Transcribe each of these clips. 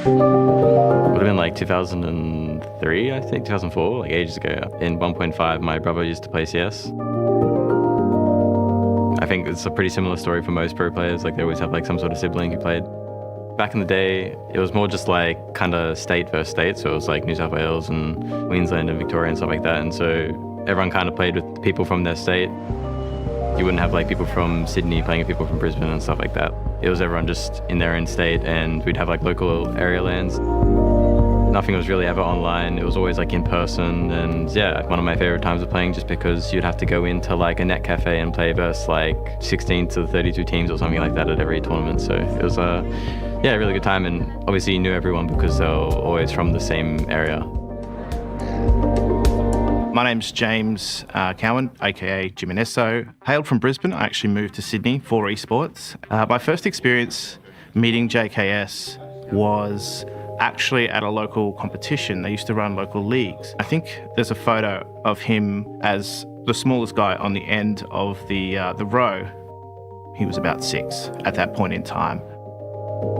Would have been like 2003, I think, 2004, like ages ago. In 1.5, my brother used to play CS. I think it's a pretty similar story for most pro players. Like they always have like some sort of sibling who played. Back in the day, it was more just like kind of state versus state. So it was like New South Wales and Queensland and Victoria and stuff like that. And so everyone kind of played with people from their state. You wouldn't have like people from Sydney playing with people from Brisbane and stuff like that. It was everyone just in their own state, and we'd have like local area LANs. Nothing was really ever online. It was always like in person, and yeah, one of my favorite times of playing, just because you'd have to go into like a net cafe and play versus like 16 to 32 teams or something like that at every tournament. So it was a really good time, and obviously you knew everyone because they were always from the same area. My name's James Cowan, aka Jimenesso. Hailed from Brisbane. I actually moved to Sydney for esports. My first experience meeting JKS was actually at a local competition. They used to run local leagues. I think there's a photo of him as the smallest guy on the end of the row. He was about 6 at that point in time.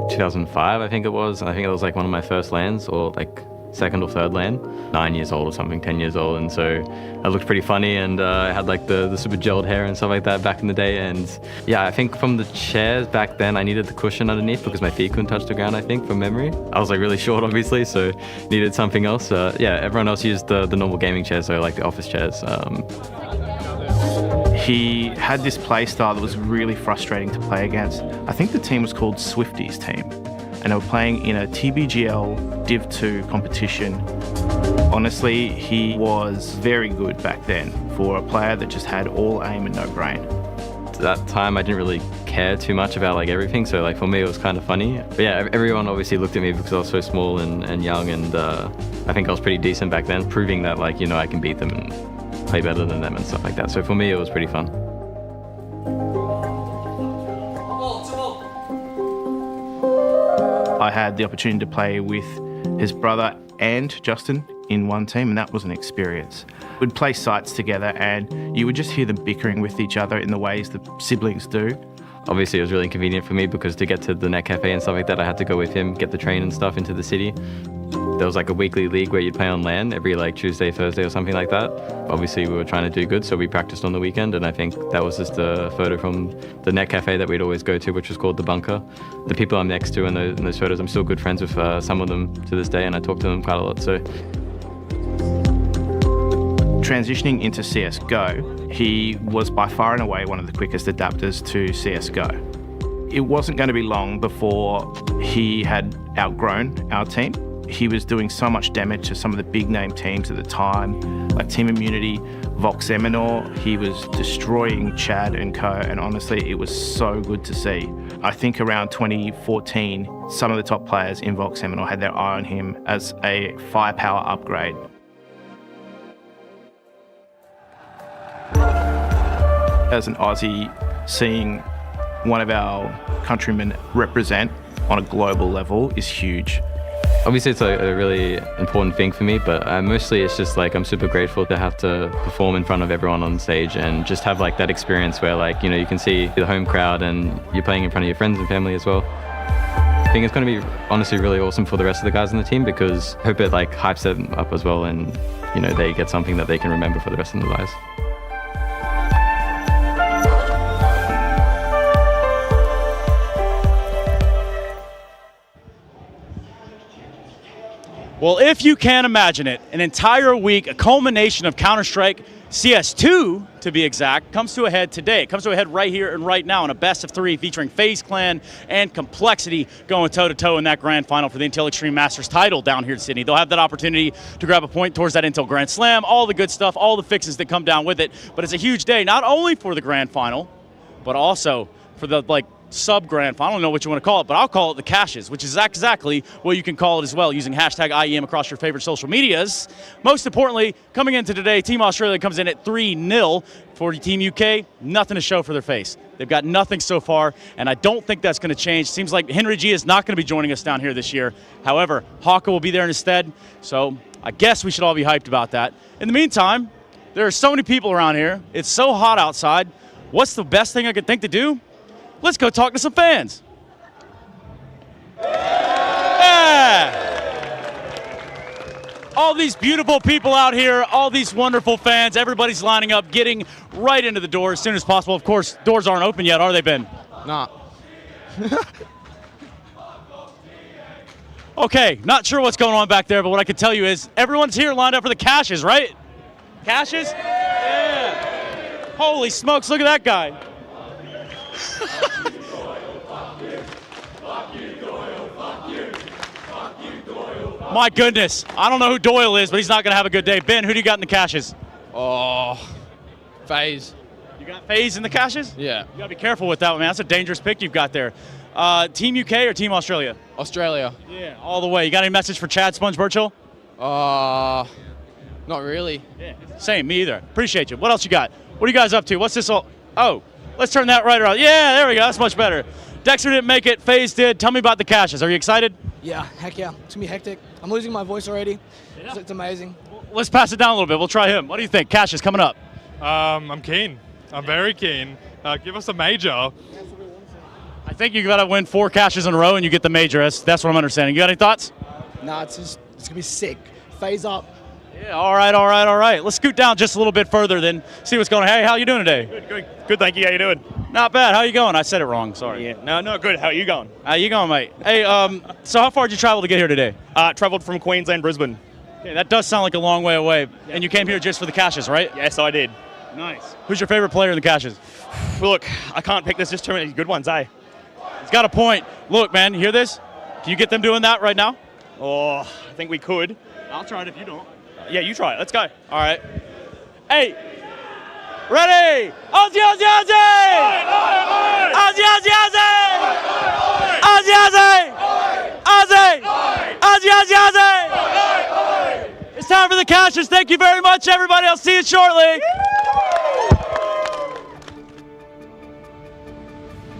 2005, I think it was. I think it was like one of my first LANs, or like second or third LAN. 9 years old or something, 10 years old, and so I looked pretty funny, and I had like the super gelled hair and stuff like that back in the day. And yeah, I think from the chairs back then, I needed the cushion underneath because my feet couldn't touch the ground, I think, from memory. I was like really short, obviously, so needed something else. Yeah, everyone else used the normal gaming chairs, so like the office chairs. He had this play style that was really frustrating to play against. I think the team was called Swifties team, and they were playing in a TBGL Div 2 competition. Honestly, he was very good back then for a player that just had all aim and no brain. At that time, I didn't really care too much about like everything, so like for me it was kind of funny. But yeah, everyone obviously looked at me because I was so small and young, and I think I was pretty decent back then, proving that like, you know, I can beat them and play better than them and stuff like that. So for me it was pretty fun. I had the opportunity to play with his brother and Justin in one team, and that was an experience. We'd play sites together, and you would just hear them bickering with each other in the ways that siblings do. Obviously, it was really inconvenient for me because to get to the net cafe and stuff like that, I had to go with him, get the train and stuff into the city. There was like a weekly league where you'd play on LAN every like Tuesday, Thursday or something like that. Obviously, we were trying to do good, so we practiced on the weekend, and I think that was just a photo from the net cafe that we'd always go to, which was called The Bunker. The people I'm next to in those photos, I'm still good friends with some of them to this day, and I talk to them quite a lot. So, transitioning into CSGO, he was by far and away one of the quickest adapters to CSGO. It wasn't going to be long before he had outgrown our team. He was doing so much damage to some of the big name teams at the time, like Team Immunity, Vox Eminor. He was destroying Chad and co, and honestly, it was so good to see. I think around 2014, some of the top players in Vox Eminor had their eye on him as a firepower upgrade. As an Aussie, seeing one of our countrymen represent on a global level is huge. obviously it's a really important thing for me, but mostly it's just like I'm super grateful to have to perform in front of everyone on stage and just have like that experience where like, you know, you can see the home crowd and you're playing in front of your friends and family as well. I think it's going to be honestly really awesome for the rest of the guys on the team because I hope it like hypes them up as well and, you know, they get something that they can remember for the rest of their lives. Well, if you can imagine it, an entire week, a culmination of Counter-Strike CS2, to be exact, comes to a head today. It comes to a head right here and right now in a best of 3 featuring FaZe Clan and Complexity going toe-to-toe in that grand final for the Intel Extreme Masters title down here in Sydney. They'll have that opportunity to grab a point towards that Intel Grand Slam, all the good stuff, all the fixes that come down with it. But it's a huge day, not only for the grand final, but also for the sub-grand final. I don't know what you want to call it, but I'll call it the caches, which is exactly what you can call it as well, using hashtag IEM across your favorite social medias. Most importantly, coming into today, Team Australia comes in at 3-0. For Team UK, nothing to show for their face. They've got nothing so far, and I don't think that's going to change. Seems like Henry G is not going to be joining us down here this year. However, Hawka will be there instead, so I guess we should all be hyped about that. In the meantime, there are so many people around here. It's so hot outside. What's the best thing I could think to do? Let's go talk to some fans. Yeah! all these beautiful people out here, all these wonderful fans, everybody's lining up, getting right into the door as soon as possible. Of course, doors aren't open yet, are they, Ben? Nah. Okay, not sure what's going on back there, but what I can tell you is everyone's here lined up for the caches, right? Caches? Yeah. Holy smokes, look at that guy. My goodness, I don't know who Doyle is, but he's not going to have a good day. Ben, who do you got in the caches? Oh, FaZe. You got FaZe in the caches? Yeah. You got to be careful with that one, man. That's a dangerous pick you've got there. Team UK or Team Australia? Australia. Yeah, all the way. You got any message for Chad Sponge Birchill? Not really. Yeah, same, me either. Appreciate you. What else you got? What are you guys up to? What's this all? Oh, let's turn that right around. Yeah, there we go. That's much better. Dexter didn't make it. FaZe did. Tell me about the caches. Are you excited? Yeah, heck yeah. It's going to be hectic. I'm losing my voice already. Yeah. It's amazing. Let's pass it down a little bit. We'll try him. What do you think? Caches coming up. I'm keen. I'm very keen. Give us a major. I think you got to win 4 caches in a row and you get the major. That's what I'm understanding. You got any thoughts? Nah, it's going to be sick. FaZe up. Yeah, all right. Let's scoot down just a little bit further then see what's going on. Hey, how you doing today? Good, thank you. How you doing? Not bad. How you going? I said it wrong, sorry. Yeah, no, good. How are you going? How you going, mate? Hey, so how far did you travel to get here today? Traveled from Queensland, Brisbane. Okay, that does sound like a long way away. And you came here just for the caches, right? Yes, I did. Nice. Who's your favorite player in the caches? Look, I can't pick. There's just too many good ones, eh? He's got a point. Look, man, you hear this? Can you get them doing that right now? Oh, I think we could. I'll try it if you don't. Yeah, you try it. Let's go. All right. Hey, ready? Aussie, Aussie, Aussie! Aussie, Aussie, Aussie! Aussie, Aussie! Aussie! Aussie, Aussie, Aussie! It's time for the caches. Thank you very much, everybody. I'll see you shortly.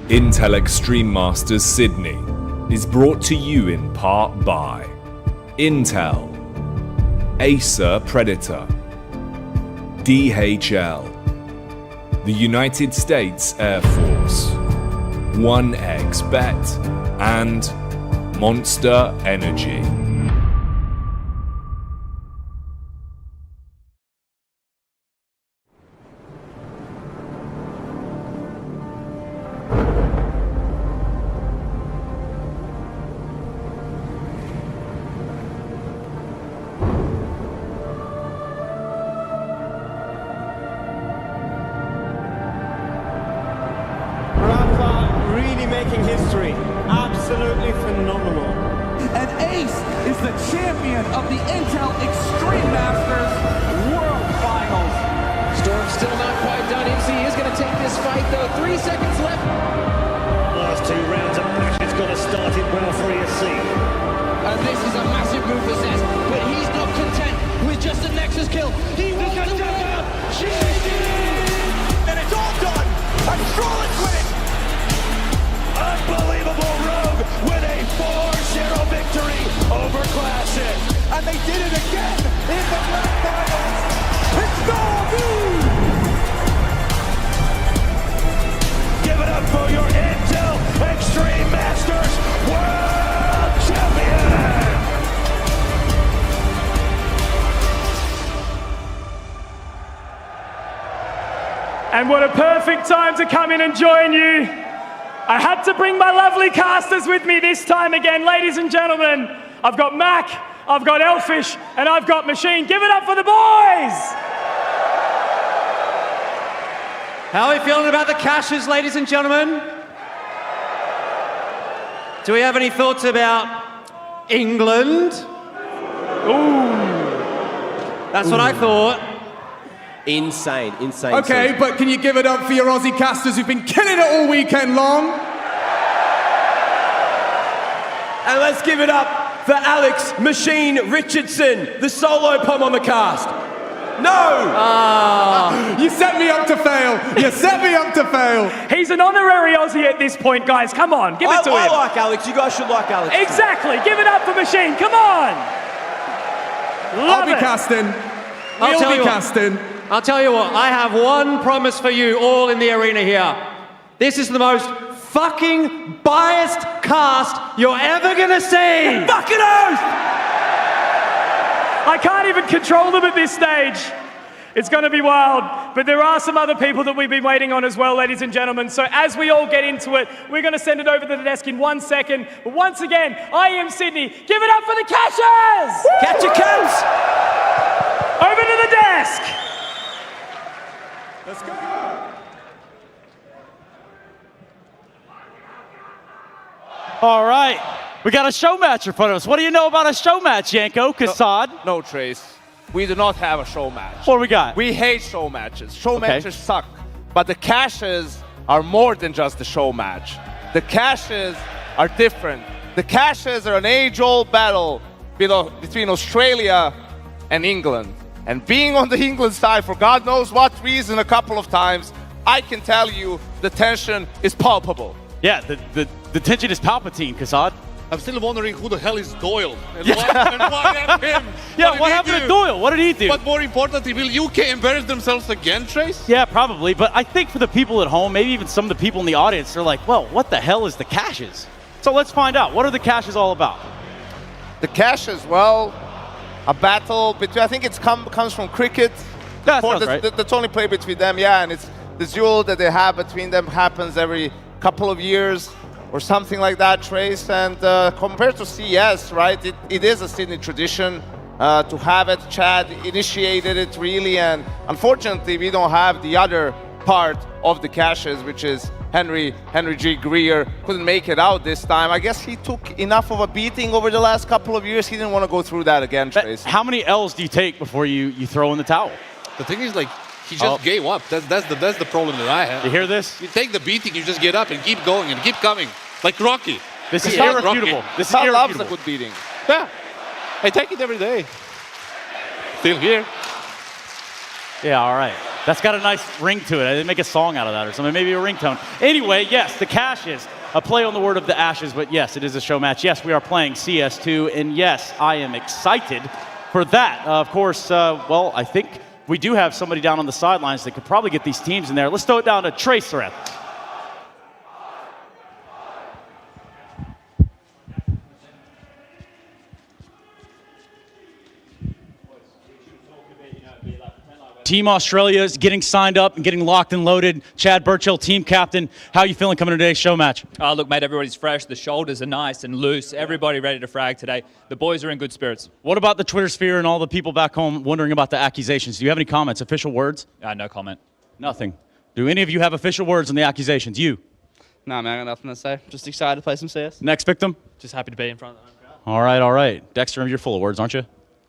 Intel Extreme Masters Sydney is brought to you in part by Intel, Acer Predator, DHL, the United States Air Force, 1xBet, and Monster Energy. Making history, absolutely phenomenal. And Ace is the champion of the Intel Extreme Masters World Finals. Storm's still not quite done. MC is going to take this fight though. 3 seconds left. Last 2 rounds of Passion's got to start it well for ESC. And this is a massive move for Zest, but he's not content with just a Nexus kill. He wants to jump out. And it's all done. And Strollins with it. Unbelievable Rogue with a 4-0 victory over Classic. And they did it again in the Grand Finals. It's Gold! Give it up for your Intel Extreme Masters World Champion! And what a perfect time to come in and join you. I had to bring my lovely casters with me this time again. Ladies and gentlemen, I've got Mac, I've got Elfish, and I've got Machine. Give it up for the boys! How are we feeling about the caches, ladies and gentlemen? Do we have any thoughts about England? Ooh. That's what I thought. Insane. Okay, but can you give it up for your Aussie casters who've been killing it all weekend long? And let's give it up for Alex Machine Richardson, the solo pom on the cast. No! You set me up to fail. He's an honorary Aussie at this point, guys. Come on, give it to him. I like Alex. You guys should like Alex. Exactly. Give it up for Machine. Come on. I'll be casting. We'll be casting. I'll tell you what, I have one promise for you all in the arena here. This is the most fucking biased cast you're ever gonna see. Fucking oath! I can't even control them at this stage. It's going to be wild. But there are some other people that we've been waiting on as well, ladies and gentlemen. So as we all get into it, we're going to send it over to the desk in 1 second. But once again, I am Sydney. Give it up for the Cashers! Catch your cans! Over to the desk. Let's go. All right. We got a show match in front of us. What do you know about a show match, Yanko, Kassad? No, Trace. We do not have a show match. What do we got? We hate show matches. Show matches suck. But the Cashes are more than just a show match. The Cashes are different. The Cashes are an age-old battle between Australia and England. And being on the England side for God knows what reason a couple of times, I can tell you the tension is palpable. Yeah, the tension is Palpatine, Kassad. I'm still wondering who the hell is Doyle and why have him? Yeah, what happened to Doyle? What did he do? But more importantly, will UK embarrass themselves again, Trace? Yeah, probably. But I think for the people at home, maybe even some of the people in the audience, they're like, well, what the hell is the Cashes? So let's find out. What are the Cashes all about? The Cashes, well, a battle between, I think it comes from cricket. That sounds right. That's only play between them, yeah, and it's the duel that they have between them happens every couple of years or something like that, Trace. And compared to CS, right, it is a Sydney tradition to have it. Chad initiated it really, and unfortunately we don't have the other part of the Cashes, which is Henry G. Greer. Couldn't make it out this time. I guess he took enough of a beating over the last couple of years. He didn't want to go through that again, Trace. How many L's do you take before you throw in the towel? The thing is, like, he just gave up. That's the problem that I have. You hear this? You take the beating, you just get up and keep going and keep coming. Like Rocky. This is irrefutable. This is irrefutable. Loves a good beating. Yeah. I take it every day. Still here. Yeah, all right. That's got a nice ring to it. I didn't make a song out of that or something. Maybe a ringtone. Anyway, yes, the Cashes. A play on the word of the Ashes, but yes, it is a show match. Yes, we are playing CS2, and yes, I am excited for that. Of course, well, I think we do have somebody down on the sidelines that could probably get these teams in there. Let's throw it down to Tracereth. Team Australia is getting signed up and getting locked and loaded. Chad Burchill, team captain. How are you feeling coming to today's show match? Look, mate, everybody's fresh. The shoulders are nice and loose. Everybody ready to frag today. The boys are in good spirits. What about the Twitter sphere and all the people back home wondering about the accusations? Do you have any comments, official words? No comment. Nothing. Do any of you have official words on the accusations? You? Nah, man, I got nothing to say. Just excited to play some CS. Next victim? Just happy to be in front of the home crowd. All right. Dexter, you're full of words, aren't you?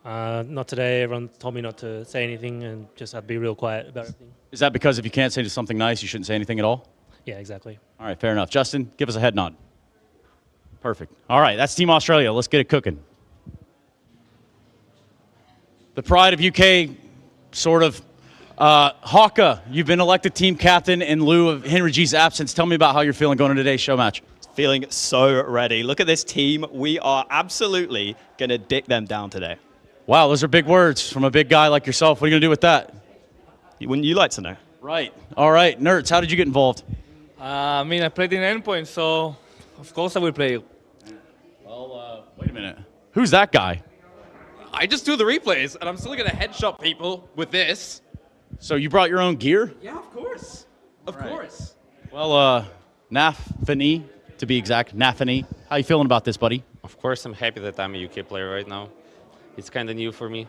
Not today. Everyone told me not to say anything and just have to be real quiet about everything. Is that because if you can't say something nice, you shouldn't say anything at all? Yeah, exactly. All right, fair enough. Justin, give us a head nod. Perfect. All right, that's Team Australia. Let's get it cooking. The pride of UK, sort of. Hawka, you've been elected team captain in lieu of Henry G's absence. Tell me about how you're feeling going into today's show match. Feeling so ready. Look at this team. We are absolutely going to dick them down today. Wow, those are big words from a big guy like yourself. What are you going to do with that? Wouldn't you like to know? Right. All right. Nerds, how did you get involved? I played in endpoint, so of course I will play. Well, wait a minute. Who's that guy? I just do the replays, and I'm still going to headshot people with this. So you brought your own gear? Yeah, of course. Of course. Well, Nafani, to be exact, Nafani. How you feeling about this, buddy? Of course, I'm happy that I'm a UK player right now. It's kind of new for me.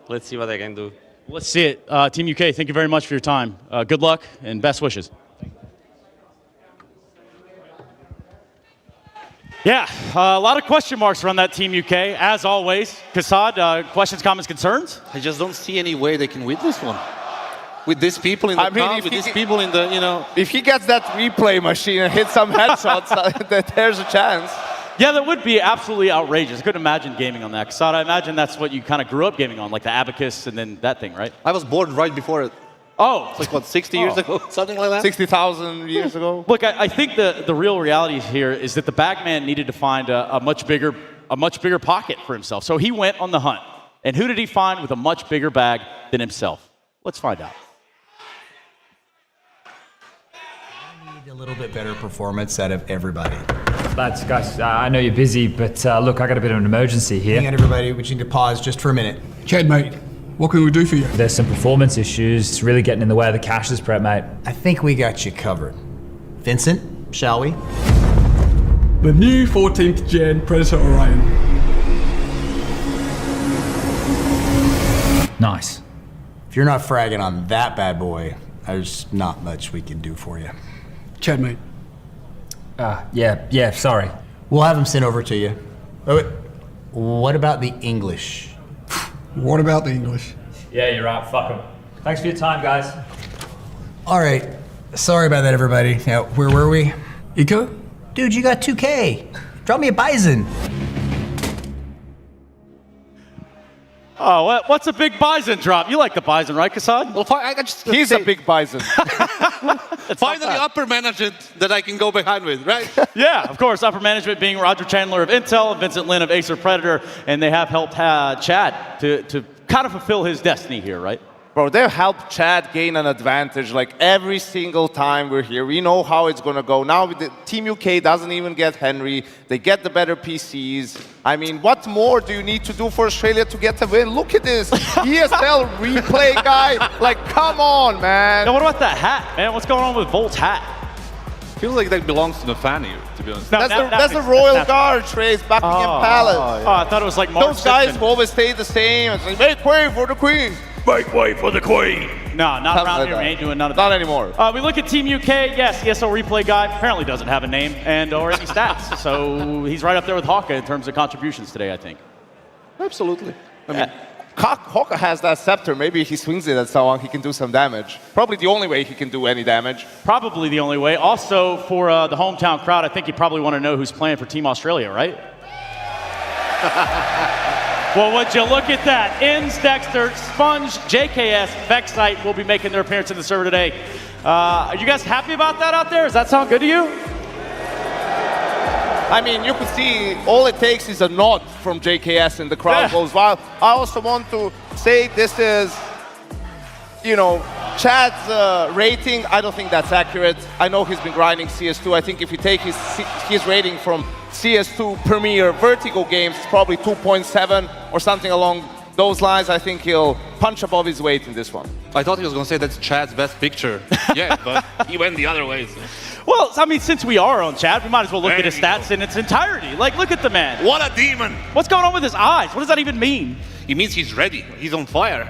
Let's see what I can do. Let's see it. Team UK, thank you very much for your time. Good luck and best wishes. Yeah, a lot of question marks around that Team UK, as always. Kassad, questions, comments, concerns? I just don't see any way they can win this one. With these people in the crowd, with these people in the, If he gets that replay machine and hits some headshots, there's a chance. Yeah, that would be absolutely outrageous. I couldn't imagine gaming on that. Kassad, I imagine that's what you kind of grew up gaming on, like the Abacus and then that thing, right? I was born right before it. Oh. It's like, what, 60 years ago? Something like that? 60,000 years ago. Look, I think the real reality here is that the bagman needed to find a much bigger pocket for himself. So he went on the hunt. And who did he find with a much bigger bag than himself? Let's find out. A little bit better performance out of everybody. Guys, I know you're busy, but look, I got a bit of an emergency here. Hang on, everybody. We just need to pause just for a minute. Chad, mate, what can we do for you? There's some performance issues. It's really getting in the way of the cashless prep, mate. I think we got you covered. Vincent, shall we? The new 14th gen Predator Orion. Nice. If you're not fragging on that bad boy, there's not much we can do for you. Chad, mate. Yeah, sorry. We'll have him sent over to you. Oh, wait. What about the English? What about the English? Yeah, you're right. Fuck them. Thanks for your time, guys. All right. Sorry about that, everybody. Now, where were we? Eco? Dude, you got 2K. Drop me a bison. Oh, what's a big bison drop? You like the bison, right, Kassad? Well, He's a big bison. Finally, upper management that I can go behind with, right? Yeah, of course. Upper management being Roger Chandler of Intel, Vincent Lin of Acer Predator, and they have helped Chad to kind of fulfill his destiny here, right? Bro, they've helped Chad gain an advantage like every single time we're here. We know how it's going to go. Now the Team UK doesn't even get Henry. They get the better PCs. I mean, what more do you need to do for Australia to get a win? Look at this ESL replay guy. Like, come on, man. Now, what about that hat, man? What's going on with Volt's hat? Feels like that belongs to the fan here, to be honest. No, that's the Royal Guard, Trace, Buckingham Palace. Oh, I thought it was like Mark Those guys Simpson. will always stay the same. It's like, make way for the Queen. Make way for the Queen. No, not Something around like here. that. We ain't doing none of that. Not anymore. We look at Team UK. Yes, ESL replay guy apparently doesn't have a name and or any stats. So he's right up there with Hawka in terms of contributions today, I think. Absolutely. I mean, Hawka has that scepter. Maybe he swings it at someone, he can do some damage. Probably the only way he can do any damage. Probably the only way. Also, for the hometown crowd, I think you probably want to know who's playing for Team Australia, right? Well, would you look at that? Inns, Dexter, Sponge, JKS, Vexite will be making their appearance in the server today. Are you guys happy about that out there? Does that sound good to you? I mean, you could see all it takes is a nod from JKS and the crowd goes wild. I also want to say this is, you know, Chad's rating. I don't think that's accurate. I know he's been grinding CS2. I think if you take his rating from CS2 Premier Vertigo games, it's probably 2.7 or something along those lines. I think he'll punch above his weight in this one. I thought he was going to say that's Chad's best picture. Yeah, but he went the other way. So. Well, I mean, since we are on Chad, we might as well look at his stats in its entirety. Like, look at the man. What a demon. What's going on with his eyes? What does that even mean? It means he's ready. He's on fire.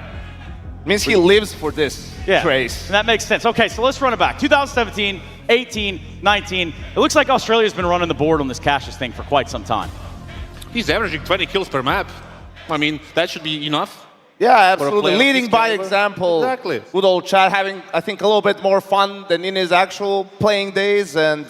It means he lives for this race. And that makes sense. Okay, so let's run it back. 2017, 18, 19. It looks like Australia's been running the board on this Cassius thing for quite some time. He's averaging 20 kills per map. I mean, that should be enough. Yeah, absolutely. Leading by example. Exactly. Good old Chad having, I think, a little bit more fun than in his actual playing days. And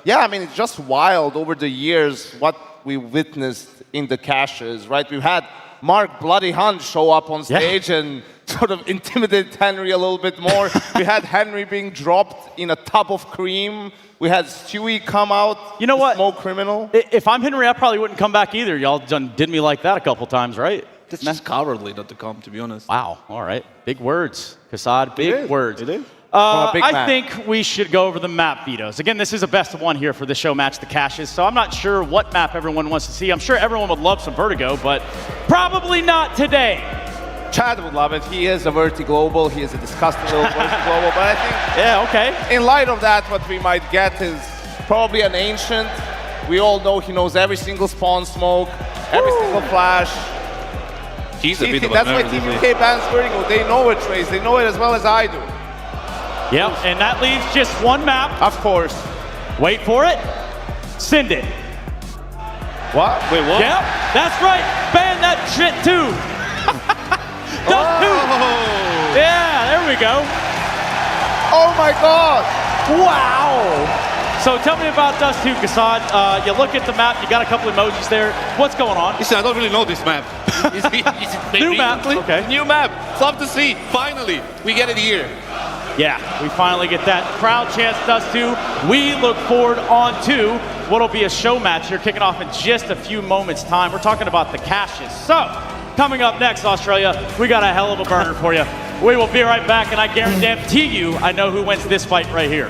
yeah, I mean, it's just wild over the years what we witnessed in the caches, right? We've had Mark Bloody Hunt show up on stage and sort of intimidate Henry a little bit more. We had Henry being dropped in a tub of cream. We had Stewie come out. You know what? Smoke criminal. If I'm Henry, I probably wouldn't come back either. Y'all did me like that a couple times, right? It's just cowardly not to come, to be honest. Wow. All right. Big words, Kassad. Big words. It is. I think we should go over the map vetoes. Again, this is a best of one here for the show match, the caches. So I'm not sure what map everyone wants to see. I'm sure everyone would love some Vertigo, but probably not today. Chad would love it. He is a Vertiglobal. He is a disgusting little Vertiglobal. But I think, in light of that, what we might get is probably an Ancient. We all know he knows every single spawn smoke, every single flash. He's a bit of a That's why nerd, Team isn't UK bans Vertigo. They know it, Trace. They know it as well as I do. Yep, and that leaves just one map. Of course. Wait for it. Send it. What? Wait, what? Yep, that's right. Ban that shit too. Yeah, there we go. Oh my God. Wow. So tell me about Dust 2, Kassad. You look at the map, you got a couple emojis there. What's going on? Listen, I don't really know this map. New map, okay. New map. It's love to see. Finally, we get it here. Yeah, we finally get that crowd chance, Dust 2. We look forward on to what'll be a show match here, kicking off in just a few moments' time. We're talking about the caches. So, coming up next, Australia, we got a hell of a burner for you. We will be right back, and I guarantee you, I know who wins this fight right here.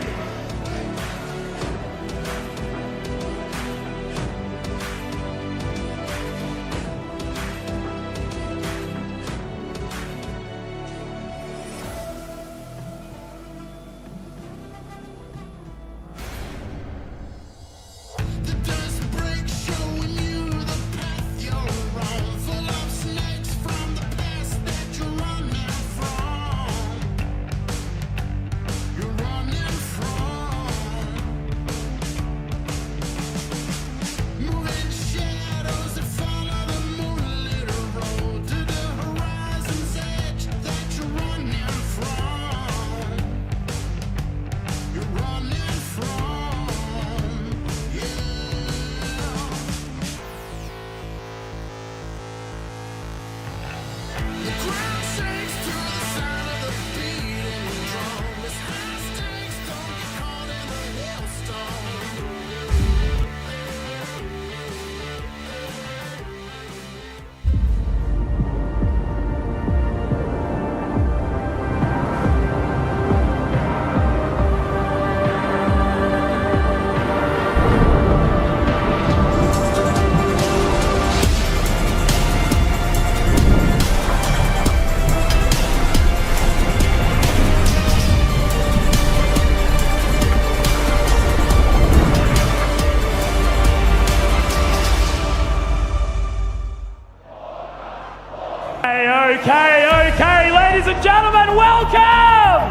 Okay, ladies and gentlemen, welcome!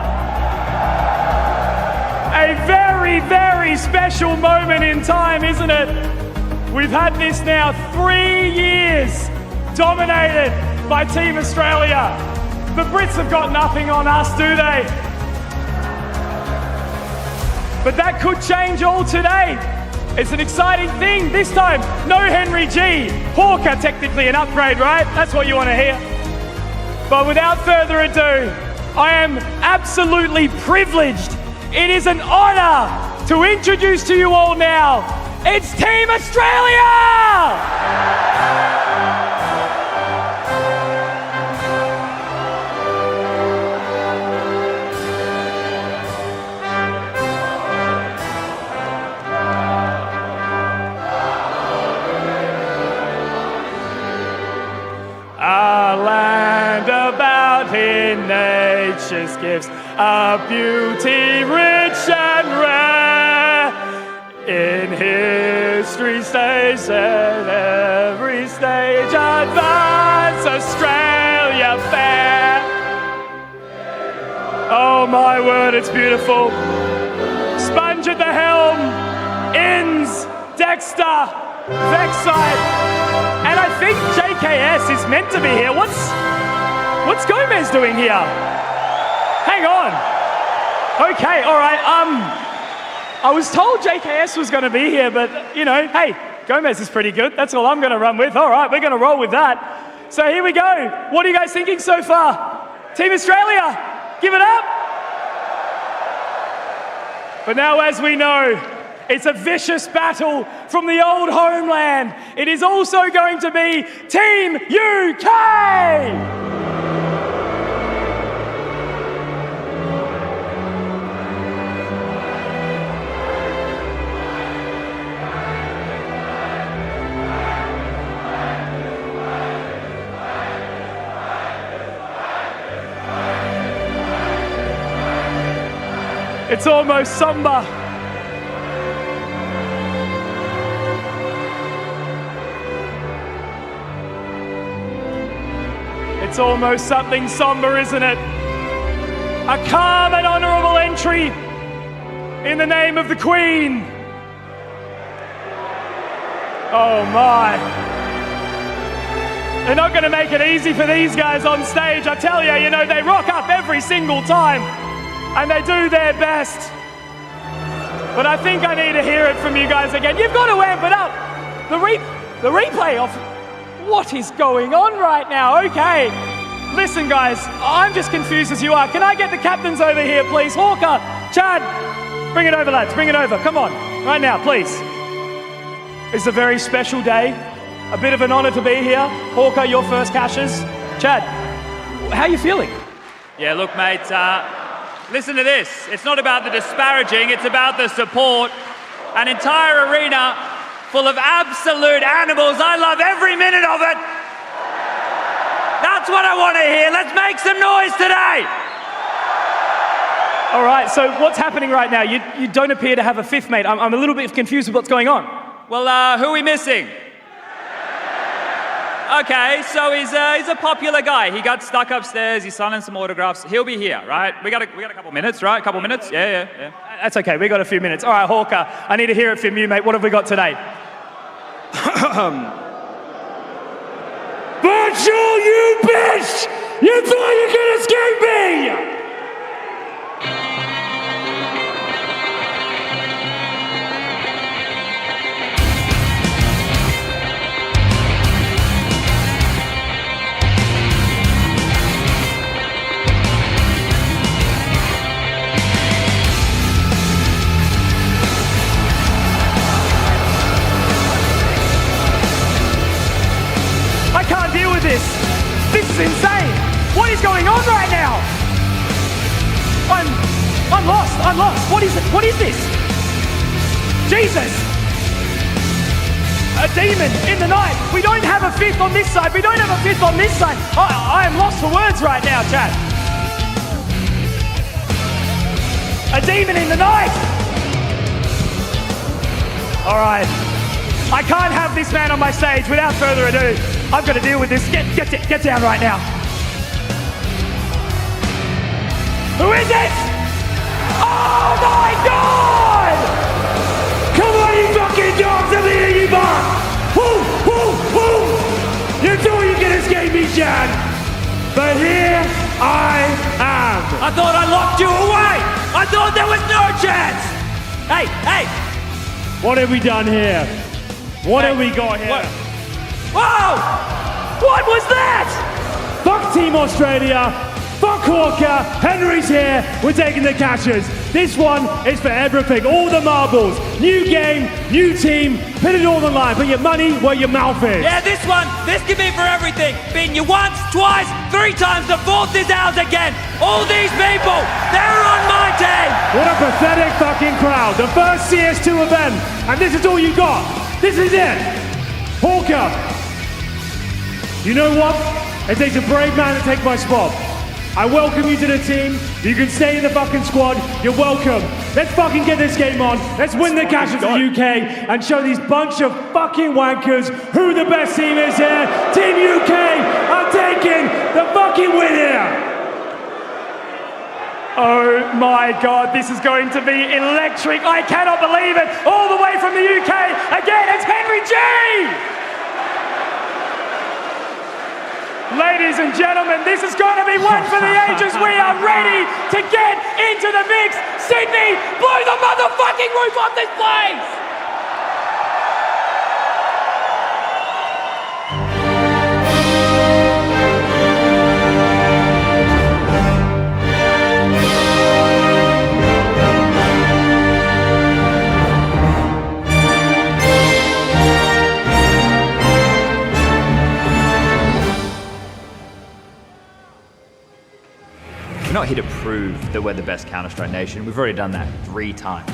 A very, very special moment in time, isn't it? We've had this now 3 years, dominated by Team Australia. The Brits have got nothing on us, do they? But that could change all today. It's an exciting thing. This time, no Henry G. Hawker, technically an upgrade, right? That's what you want to hear. But without further ado, I am absolutely privileged. It is an honor to introduce to you all now, it's Team Australia! A land about in nature's gifts, a beauty rich and rare. In history's stage at every stage, advance Australia fair. Oh my word, it's beautiful. Sponge at the helm, Inns, Dexter, Vexite. And I think JKS is meant to be here. What's Gomez doing here? Hang on. Okay, all right. I was told JKS was going to be here, but you know, hey, Gomez is pretty good. That's all I'm going to run with. All right, we're going to roll with that. So here we go. What are you guys thinking so far? Team Australia, give it up. But now, as we know, it's a vicious battle from the old homeland. It is also going to be Team UK! It's almost somber. It's almost something somber, isn't it? A calm and honourable entry in the name of the Queen. Oh my. They're not going to make it easy for these guys on stage. I tell you, you know, they rock up every single time and they do their best. But I think I need to hear it from you guys again. You've got to amp it up. The replay of what is going on right now? Okay. Listen, guys, I'm just confused as you are. Can I get the captains over here, please? Hawker, Chad, bring it over, lads. Bring it over. Come on. Right now, please. It's a very special day. A bit of an honor to be here. Hawker, your first cashes. Chad, how are you feeling? Yeah, look, mate, listen to this. It's not about the disparaging, it's about the support. An entire arena full of absolute animals. I love every minute of it. That's what I want to hear. Let's make some noise today. All right, so what's happening right now? You don't appear to have a fifth mate. I'm a little bit confused with what's going on. Well, who are we missing? Okay, so he's a popular guy. He got stuck upstairs. He's signing some autographs. He'll be here, right? We got a couple minutes, right? A couple minutes? Yeah. That's okay. We got a few minutes. All right, Hawker, I need to hear it from you, mate. What have we got today? Virtual, you bitch! You thought you could escape me! this? This is insane. What is going on right now? I'm lost. I'm lost. What is it? What is this? Jesus. A demon in the night. We don't have a fifth on this side. We don't have a fifth on this side. I am lost for words right now, chat. A demon in the night. All right. I can't have this man on my stage. Without further ado, I've got to deal with this. Get down right now. Who is it? Oh my God! Come on, you fucking dogs! I'm eating you back! Woo! Woo! Woo! You thought you could escape me, Jan, but here I am. I thought I locked you away. I thought there was no chance. Hey, hey! What have we done here? What have we got here? What? Whoa! What was that? Fuck Team Australia. Fuck Hawker. Henry's here. We're taking the cashes. This one is for everything. All the marbles. New game, new team. Put it all on the line. Put your money where your mouth is. Yeah, this could be for everything. Beating you once, twice, 3 times. The 4th is ours again. All these people, they're on my team. What a pathetic fucking crowd. The first CS2 event. And this is all you got. This is it. Hawker. You know what? It takes a brave man to take my spot. I welcome you to the team. You can stay in the fucking squad. You're welcome. Let's fucking get this game on. Let's win the cash of the UK and show these bunch of fucking wankers who the best team is here. Team UK are taking the fucking win here. Oh my God, this is going to be electric. I cannot believe it. All the way from the UK. Again, it's Henry G. Ladies and gentlemen, this is going to be one for the ages. We are ready to get into the mix. Sydney, blow the motherfucking roof off this place! We're not here to prove that we're the best Counter-Strike nation. We've already done that 3 times.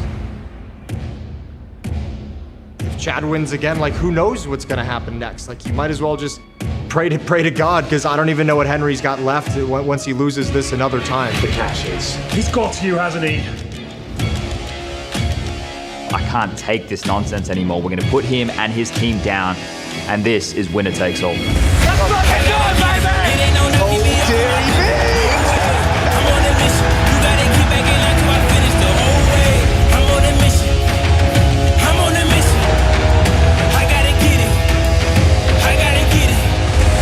If Chad wins again, like, who knows what's gonna happen next? Like, you might as well just pray to God, because I don't even know what Henry's got left once he loses this another time. The cashes. He's got you, hasn't he? I can't take this nonsense anymore. We're going to put him and his team down, and this is winner takes all. Let's fucking do it, baby! Oh, dearie me!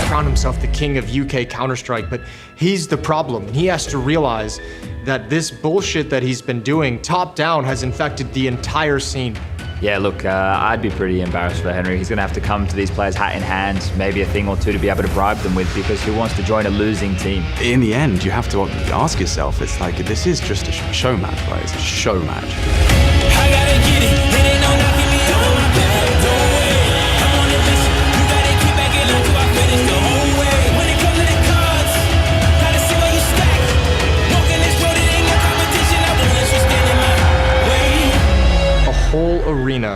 Crowned himself the king of UK Counter-Strike, but he's the problem. He has to realize that this bullshit that he's been doing top down has infected the entire scene. Yeah, look, I'd be pretty embarrassed for Henry. He's going to have to come to these players hat in hand, maybe a thing or two to be able to bribe them with, because who wants to join a losing team? In the end, you have to ask yourself, it's like, this is just a show match, right? It's a show match. I gotta get it. It ain't no knocking me off my bed. Don't wait. I'm on a mission. You gotta keep backing up till I finish the whole way. When it comes to the cards, gotta see where you stack. Walking this road, it ain't no competition. I won't let you stand in my way. A whole arena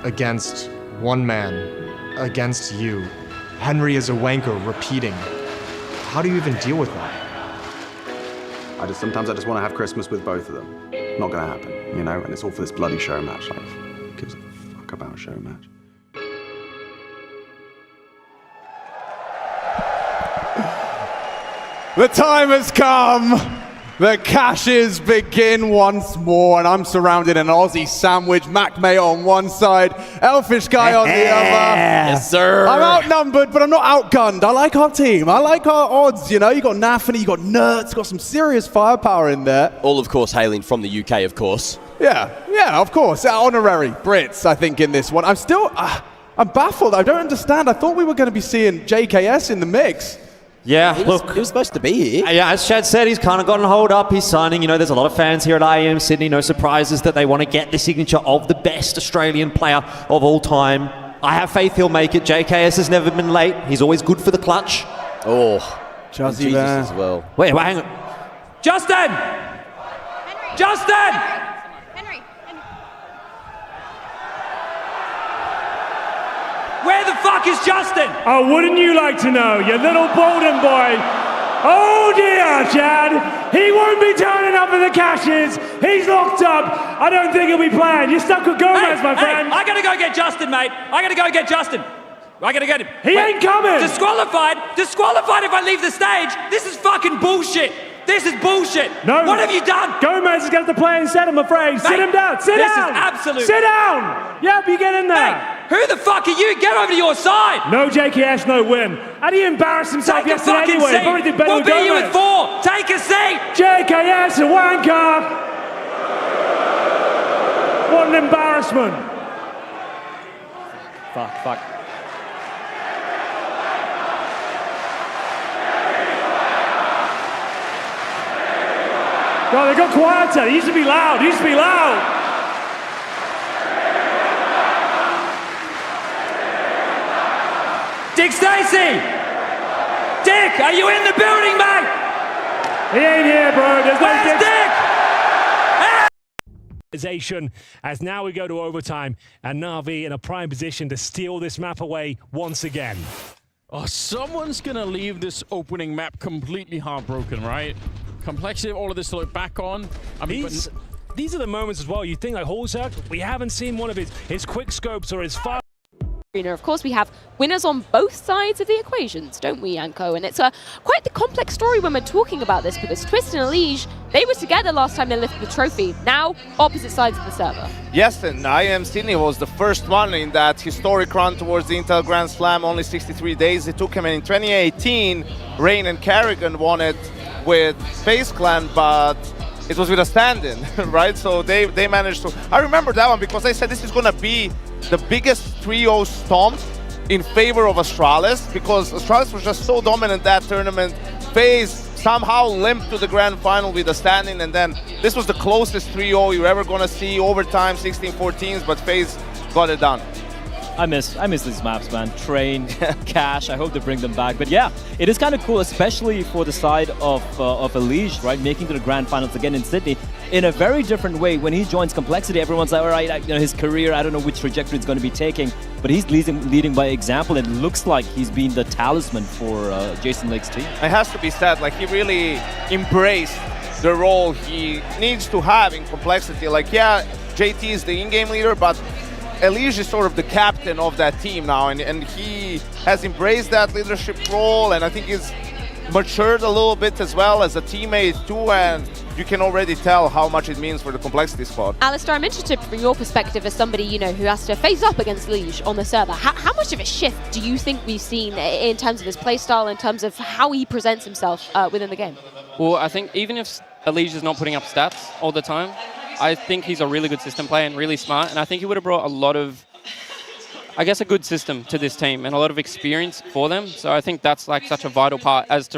against one man, against you. Henry is a wanker, repeating. How do you even deal with that? Sometimes I just want to have Christmas with both of them. Not gonna happen, you know? And it's all for this bloody show match. Like, who gives a fuck about a show match? The time has come. The cashes begin once more, and I'm surrounded in an Aussie sandwich. Mac Mayo on one side, Elfish Guy on the other. Yes, sir. I'm outnumbered, but I'm not outgunned. I like our team. I like our odds, you know? You got Nafany, you got Nerds, you got some serious firepower in there. All, of course, hailing from the UK, of course. Yeah, of course. Honorary Brits, I think, in this one. I'm still, I'm baffled. I don't understand. I thought we were going to be seeing JKS in the mix. Yeah, He look. was supposed to be here. Yeah, as Chad said, he's kind of gotten hold up. He's signing. You know, there's a lot of fans here at IEM Sydney. No surprises that they want to get the signature of the best Australian player of all time. I have faith he'll make it. JKS has never been late. He's always good for the clutch. Oh, Jazzy Jesus there. as well. Wait, hang on. Justin! Justin! Where the fuck is Justin? Oh, wouldn't you like to know, you little Bolden boy? Oh dear, Chad. He won't be turning up at the caches. He's locked up. I don't think he'll be playing. You're stuck with Gomez, my friend. I gotta go get Justin, mate. I gotta go get Justin. I gotta get him. He ain't coming. Disqualified. Disqualified if I leave the stage. This is fucking bullshit. This is bullshit. No. What have you done? Gomez is going to play instead, I'm afraid. Sit him down. Sit this down. is absolute. Sit down. Yep, you get in there. Hey, who the fuck are you? Get over to your side. No JKS, no win. How do you embarrass himself Take a yesterday fucking anyway? seat. Probably did better We'll with beat you Gomez. at 4. Take a seat. JKS, a wanker. What an embarrassment. Fuck. God, they got quieter. It used to be loud. It used to be loud. Dick Stacy. Dick, are you in the building, mate? He ain't here, bro. There's no Where's Dick? As now we go to overtime, and Na'Vi in a prime position to steal this map away once again. Oh, someone's going to leave this opening map completely heartbroken, right? Complexity of all of this to look back on. I mean, These are the moments as well. You think like Holzak, we haven't seen one of his quick scopes or his fire. Of course, we have winners on both sides of the equations, don't we, Yanko? And it's quite the complex story when we're talking about this, because Twist and Elige, they were together last time they lifted the trophy. Now, opposite sides of the server. Yes, and IM Sydney was the first one in that historic run towards the Intel Grand Slam, only 63 days it took him. And in 2018, Rain and Carrigan won it with FaZe Clan, but it was with a stand-in, right? So they managed to... I remember that one because they said this is going to be the biggest 3-0 stomp in favor of Astralis, because Astralis was just so dominant that tournament. FaZe somehow limped to the grand final with a stand-in, and then this was the closest 3-0 you're ever going to see, overtime, 16-14s, but FaZe got it done. I miss these maps, man. Train, Cash, I hope they bring them back. But yeah, it is kind of cool, especially for the side of Elige, right? Making to the grand finals again in Sydney in a very different way. When he joins Complexity, everyone's like, all right, you know, his career, I don't know which trajectory it's going to be taking, but he's leading by example. It looks like he's been the talisman for Jason Lake's team. It has to be said, like, he really embraced the role he needs to have in Complexity. Like, yeah, JT is the in-game leader, but Elige is sort of the captain of that team now, and he has embraced that leadership role, and I think he's matured a little bit as well as a teammate too, and you can already tell how much it means for the Complexity squad. Alistair, I'm interested from your perspective as somebody, you know, who has to face up against Elige on the server. How much of a shift do you think we've seen in terms of his playstyle, in terms of how he presents himself within the game? Well, I think even if Elige is not putting up stats all the time, I think he's a really good system player and really smart, and I think he would have brought a lot of, I guess, a good system to this team and a lot of experience for them. So I think that's like such a vital part as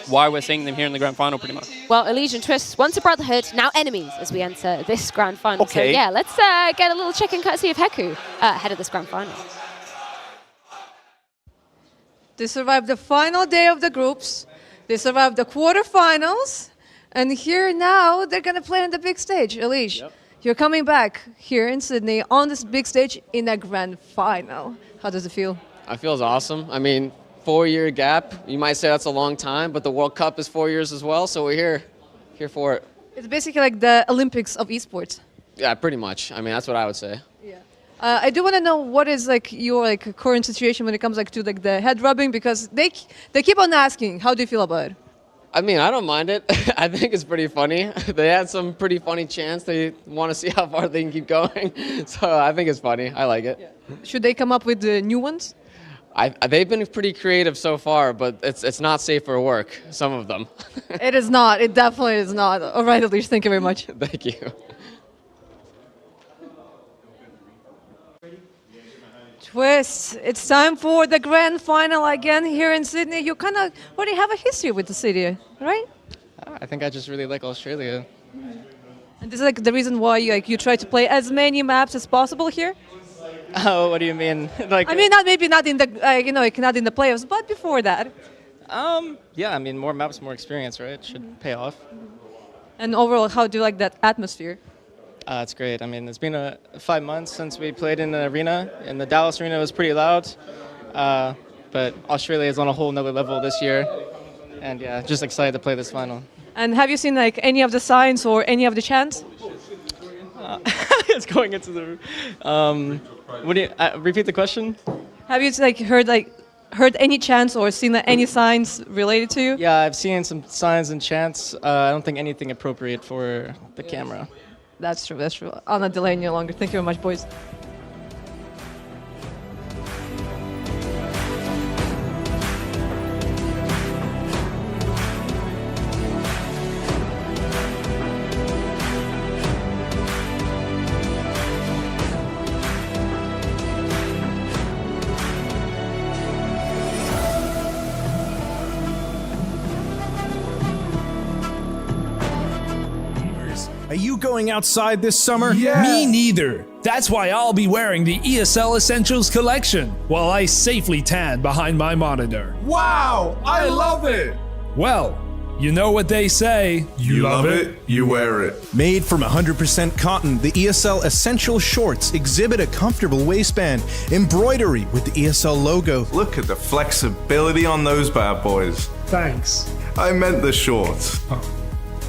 why we're seeing them here in the grand final, pretty much. Well, Elige and Twist, once a brotherhood, now enemies as we enter this grand final. Okay. So yeah, let's get a little check-in courtesy of Heku ahead of this grand final. They survived the final day of the groups. They survived the quarterfinals. And here now, they're going to play on the big stage. Elige, you're coming back here in Sydney on this big stage in a grand final. How does it feel? It feels awesome. I mean, 4-year gap, you might say that's a long time, but the World Cup is 4 years as well, so we're here for it. It's basically like the Olympics of esports. Yeah, pretty much. I mean, that's what I would say. I do want to know what is like your current situation when it comes to the head rubbing, because they keep on asking, how do you feel about it? I mean, I don't mind it. I think it's pretty funny. They had some pretty funny chants. They want to see how far they can keep going. So I think it's funny. I like it. Should they come up with the new ones? They've been pretty creative so far, but it's not safe for work, some of them. It is not. It definitely is not. All right, Elige, thank you very much. Thank you. Twist, it's time for the grand final again here in Sydney. You kind of already have a history with the city, right? I think I just really like Australia. And this is like the reason why you try to play as many maps as possible here? Oh, what do you mean? Like, I mean, maybe not in the not in the playoffs, but before that. Yeah, I mean, more maps, more experience, right? Should pay off. And overall, how do you like that atmosphere? It's great. I mean, it's been 5 months since we played in the arena. In the Dallas arena, it was pretty loud. But Australia is on a whole nother level this year. And yeah, just excited to play this final. And have you seen like any of the signs or any of the chants? It's going into the. What do you repeat the question? Have you heard any chants or seen any signs related to you? Yeah, I've seen some signs and chants. I don't think anything appropriate for the camera. That's true. That's true. I'll not delay any longer. Thank you very much, boys. Are you going outside this summer? Yeah. Me neither. That's why I'll be wearing the ESL Essentials collection while I safely tan behind my monitor. Wow, I love it. Well, you know what they say. You love it, you wear it. Made from 100% cotton, the ESL Essential Shorts exhibit a comfortable waistband, embroidery with the ESL logo. Look at the flexibility on those bad boys. Thanks. I meant the shorts.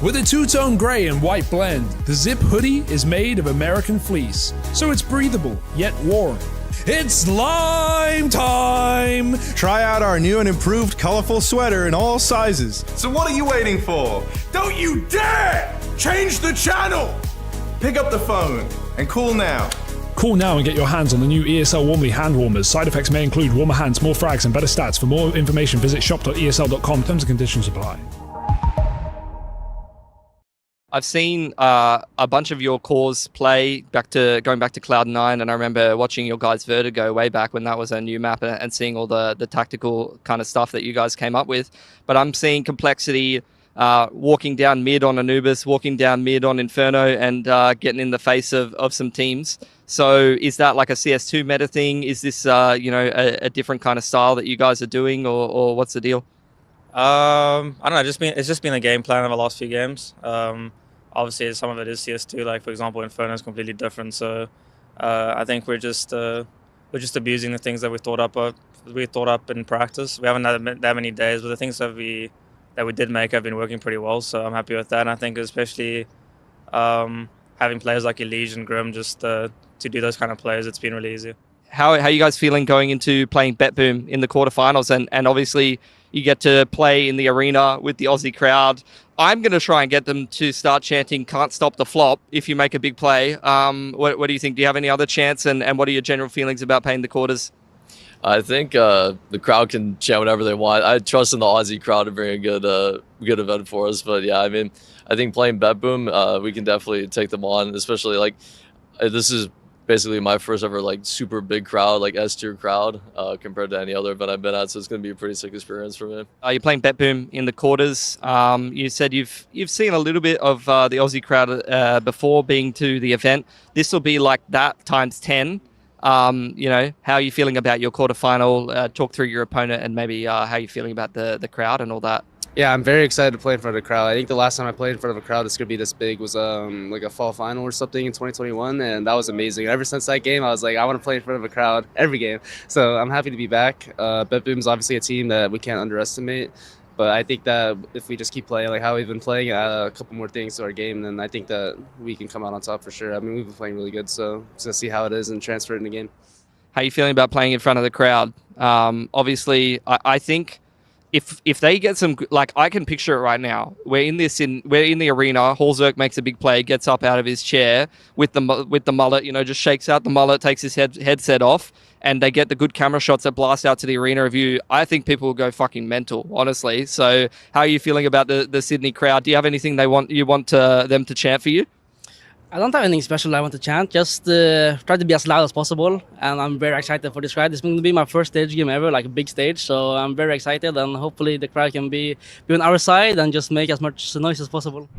With a two-tone gray and white blend, the Zip hoodie is made of American fleece, so it's breathable yet warm. It's lime time! Try out our new and improved colorful sweater in all sizes. So what are you waiting for? Don't you dare change the channel! Pick up the phone and call now. Call now and get your hands on the new ESL Warmly hand warmers. Side effects may include warmer hands, more frags, and better stats. For more information, visit shop.esl.com. Terms and conditions apply. I've seen a bunch of your cores play going back to Cloud9, and I remember watching your guys' Vertigo way back when that was a new map and seeing all the tactical kind of stuff that you guys came up with. But I'm seeing Complexity walking down mid on Anubis, walking down mid on Inferno, and getting in the face of some teams. So is that like a CS2 meta thing? Is this a different kind of style that you guys are doing, or what's the deal? I don't know. It's just been the game plan of the last few games. Obviously, some of it is CS2. Like for example, Inferno is completely different. So I think we're just abusing the things that we thought up in practice. We haven't had that many days, but the things that we did make have been working pretty well. So I'm happy with that. And I think especially having players like Elise and Grim just to do those kind of plays, it's been really easy. How are you guys feeling going into playing BetBoom in the quarterfinals? And obviously you get to play in the arena with the Aussie crowd. I'm going to try and get them to start chanting "Can't stop the flop" if you make a big play. What do you think? Do you have any other chance? And what are your general feelings about playing the quarters? I think the crowd can chant whatever they want. I trust in the Aussie crowd to bring a good event for us. But yeah, I mean, I think playing BetBoom, we can definitely take them on, especially like this is basically my first ever like super big crowd, like S-tier crowd, compared to any other event I've been at. So it's going to be a pretty sick experience for me. You're playing BetBoom in the quarters. You said you've seen a little bit of the Aussie crowd before being to the event. This will be like that times 10. How are you feeling about your quarterfinal? Talk through your opponent and maybe how you're feeling about the crowd and all that. Yeah, I'm very excited to play in front of the crowd. I think the last time I played in front of a crowd that's going to be this big was like a fall final or something in 2021, and that was amazing. And ever since that game, I was like, I want to play in front of a crowd every game. So I'm happy to be back. BetBoom's obviously a team that we can't underestimate, but I think that if we just keep playing like how we've been playing, add a couple more things to our game, then I think that we can come out on top for sure. I mean, we've been playing really good, so just going to see how it is and transfer it in the game. How are you feeling about playing in front of the crowd? Obviously, I think if they get some, like I can picture it right now. We're in the arena. Hallzerk makes a big play, gets up out of his chair with the mullet, just shakes out the mullet, takes his headset off, and they get the good camera shots that blast out to the arena of you. I think people will go fucking mental, honestly. So how are you feeling about the Sydney crowd? Do you have anything you want them to chant for you? I don't have anything special I want to chant, just try to be as loud as possible, and I'm very excited for this crowd. It's going to be my first stage game ever, like a big stage, so I'm very excited, and hopefully the crowd can be on our side and just make as much noise as possible.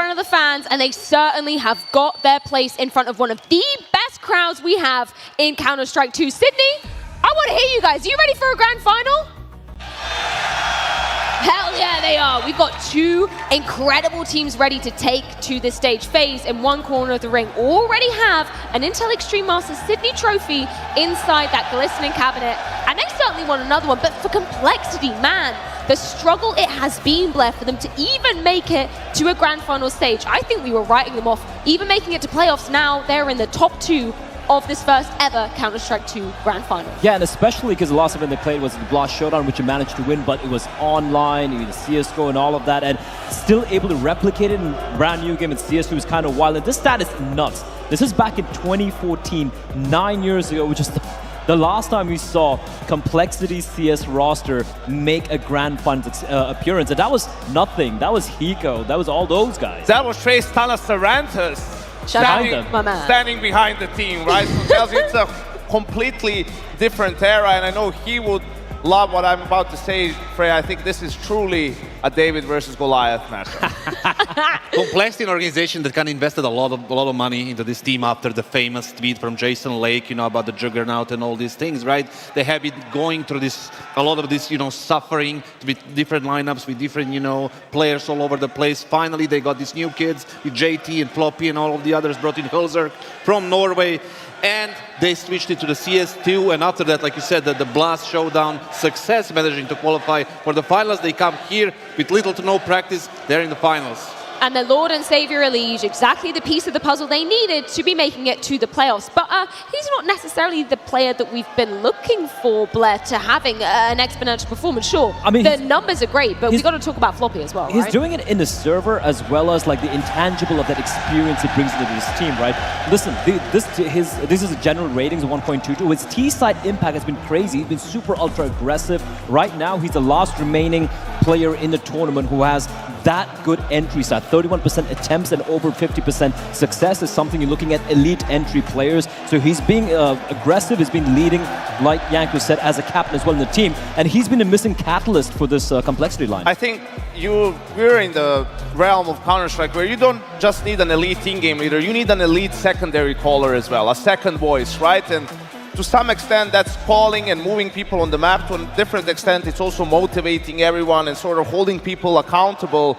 front of the fans, and they certainly have got their place in front of one of the best crowds we have in Counter-Strike 2. Sydney, I want to hear you guys. Are you ready for a grand final? Hell yeah, they are. We've got two incredible teams ready to take to this stage. FaZe in one corner of the ring already have an Intel Extreme Masters Sydney trophy inside that glistening cabinet, and they certainly want another one. But for Complexity, man, the struggle it has been, Blair, for them to even make it to a grand final stage. I think we were writing them off, even making it to playoffs. Now they're in the top 2 of this first ever Counter-Strike 2 Grand Final. Yeah, and especially because the last event they played was the Blast Showdown, which you managed to win, but it was online, the CSGO and all of that, and still able to replicate it in a brand new game in CS2 is kind of wild. And this stat is nuts. This is back in 2014, 9 years ago, which is the last time we saw Complexity CS roster make a Grand Final appearance. And that was nothing. That was Hiko. That was all those guys. That was Trace Sarantas. Standing behind the team, right? So tells you it's a completely different era, and I know he would love what I'm about to say, Freya. I think this is truly a David versus Goliath matchup. Complexity, an organization that kind of invested a lot of money into this team after the famous tweet from Jason Lake, about the Juggernaut and all these things, right? They have been going through a lot of this, suffering with different lineups, with different, players all over the place. Finally, they got these new kids with JT and Floppy and all of the others, brought in Hulzerk from Norway. And they switched it to the CS2, and after that, like you said, the Blast Showdown success, managing to qualify for the finals. They come here with little to no practice. They're in the finals. And the Lord and Savior Elige, exactly the piece of the puzzle they needed to be making it to the playoffs. But he's not necessarily the player that we've been looking for, Blair, to having an exponential performance. Sure, I mean, the numbers are great, but we've got to talk about Floppy as well, He's right? doing it in the server as well as like the intangible of that experience he brings into this team, right? Listen, this is a general ratings of 1.22. His T-side impact has been crazy. He's been super ultra aggressive. Right now, he's the last remaining player in the tournament who has that good entry stat. 31% attempts and over 50% success is something you're looking at elite entry players. So he's being aggressive, he's been leading, like Yanko said, as a captain as well in the team. And he's been a missing catalyst for this Complexity line. I think we're in the realm of Counter-Strike where you don't just need an elite in-game leader, you need an elite secondary caller as well, a second voice, right? And to some extent, that's calling and moving people on the map. To a different extent, it's also motivating everyone and sort of holding people accountable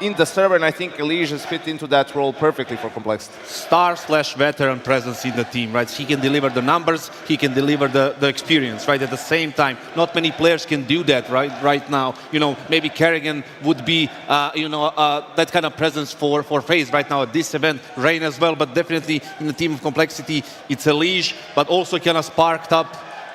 in the server, and I think Elige has fit into that role perfectly for Complexity. Star/veteran presence in the team, right? He can deliver the numbers, he can deliver the experience, right? At the same time, not many players can do that, right now. Maybe Kerrigan would be, that kind of presence for FaZe right now at this event. Rain as well, but definitely in the team of Complexity, it's Elige, but also kind of sparked up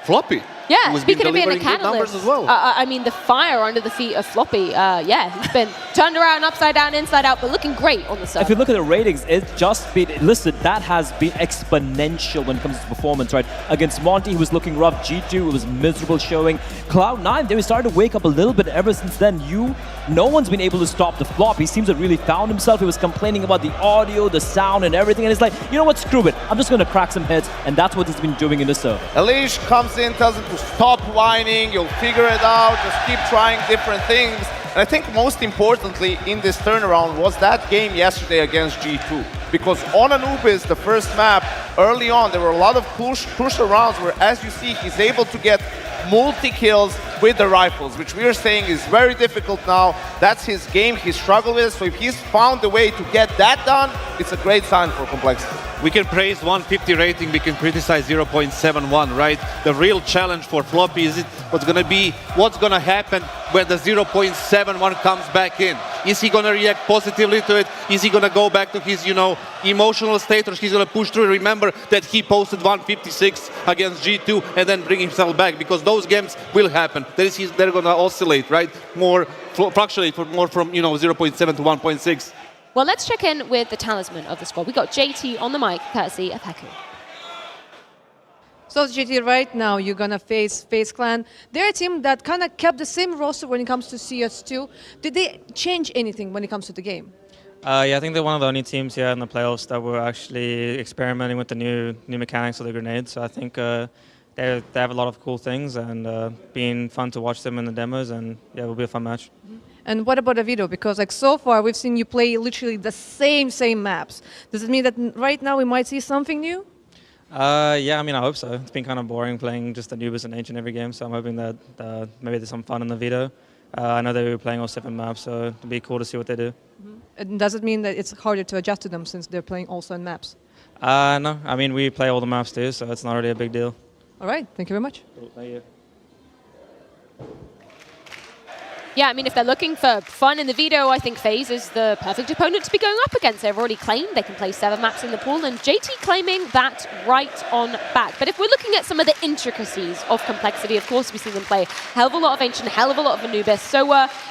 Floppy. Yeah, speaking of being a catalyst, as well. I mean, the fire under the feet of Floppy, he's been turned around, upside down, inside out, but looking great on the server. If you look at the ratings, it's just been, listen, that has been exponential when it comes to performance, right? Against Monty, he was looking rough. G2, it was miserable showing. Cloud9, they started to wake up a little bit ever since then. No one's been able to stop the flop. He seems to have really found himself. He was complaining about the audio, the sound, and everything, and it's like, you know what, screw it. I'm just going to crack some heads, and that's what he's been doing in the server. Elige comes in, tells him to stop whining, you'll figure it out, just keep trying different things. And I think most importantly in this turnaround was that game yesterday against G2. Because on Anubis, the first map, early on, there were a lot of crucial rounds where, as you see, he's able to get multi-kills with the rifles, which we are saying is very difficult now. That's his game, he struggled with it, so if he's found a way to get that done, it's a great sign for Complexity. We can praise 150 rating, we can criticize 0.71, right? The real challenge for Floppy is what's going to happen when the 0.71 comes back in. Is he going to react positively to it? Is he going to go back to his, emotional state, or he's going to push through? Remember that he posted 156 against G2 and then bring himself back, because those games will happen. They're going to oscillate, right? Fluctuate more from 0.7 to 1.6. Well, let's check in with the talisman of the squad. We got JT on the mic, courtesy of Heku. So JT, right now you're gonna face FaZe Clan. They're a team that kind of kept the same roster when it comes to CS2. Did they change anything when it comes to the game? Yeah, I think they're one of the only teams here in the playoffs that were actually experimenting with the new mechanics of the grenade. So I think they have a lot of cool things, and been fun to watch them in the demos, and yeah, it will be a fun match. And what about Avito? Because like so far we've seen you play literally the same maps. Does it mean that right now we might see something new? Yeah, I mean, I hope so. It's been kind of boring playing just Anubis and Ancient every game, so I'm hoping that maybe there's some fun in the Vito. I know they were playing all 7 maps, so it'd be cool to see what they do. And does it mean that it's harder to adjust to them since they're playing all 7 maps? No, I mean, we play all the maps too, so it's not really a big deal. All right, thank you very much. Cool, thank you. Yeah, I mean, if they're looking for fun in the Vito, I think FaZe is the perfect opponent to be going up against. They've already claimed they can play 7 maps in the pool, and JT claiming that right on back. But if we're looking at some of the intricacies of Complexity, of course, we see them play a hell of a lot of Ancient, a hell of a lot of Anubis. So,